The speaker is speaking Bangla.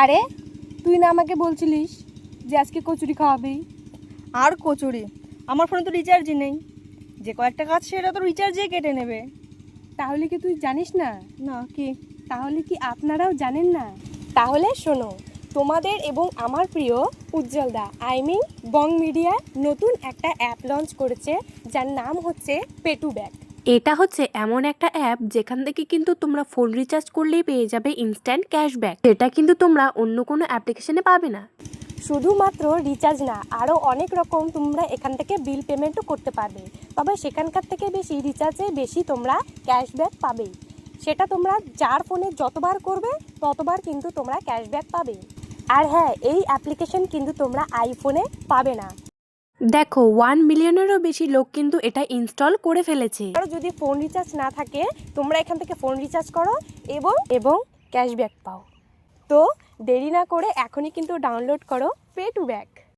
আরে তুই না আমাকে বলছিলিস যে আজকে কচুরি খাওয়াবি? আর কচুরি? আমার ফোনে তো রিচার্জই নেই, যে কয়েকটা কাজ সেটা তো রিচার্জে কেটে নেবে। তাহলে কি তুই জানিস না? না কি? তাহলে কি আপনারাও জানেন না? তাহলে শোনো, তোমাদের এবং আমার প্রিয় উজ্জ্বল দা বং মিডিয়া নতুন একটা অ্যাপ লঞ্চ করেছে, যার নাম হচ্ছে পেটু ব্যাগ। এটা হচ্ছে এমন একটা অ্যাপ যেখান থেকে কিন্তু তোমরা ফোন রিচার্জ করলেই পেয়ে যাবে ইনস্ট্যান্ট ক্যাশব্যাক। এটা কিন্তু তোমরা অন্য কোনো অ্যাপ্লিকেশনে পাবে না। শুধুমাত্র রিচার্জ না, আরও অনেক রকম তোমরা এখান থেকে বিল পেমেন্টও করতে পারবে। তবে সেখানকার থেকে বেশি রিচার্জে বেশি তোমরা ক্যাশব্যাক পাবে। সেটা তোমরা যার ফোনে যতবার করবে ততবার কিন্তু তোমরা ক্যাশব্যাক পাবে। আর হ্যাঁ, এই অ্যাপ্লিকেশন কিন্তু তোমরা আইফোনে পাবে না। দেখো 1 মিলিয়নেরও বেশি লোক কিন্তু এটা ইনস্টল করে ফেলেছে। আর যদি ফোন রিচার্জ না থাকে, তোমরা এখান থেকে ফোন রিচার্জ করো এবং ক্যাশব্যাক পাও। তো দেরি না করে এখনই কিন্তু ডাউনলোড করো পেটু ব্যাগ।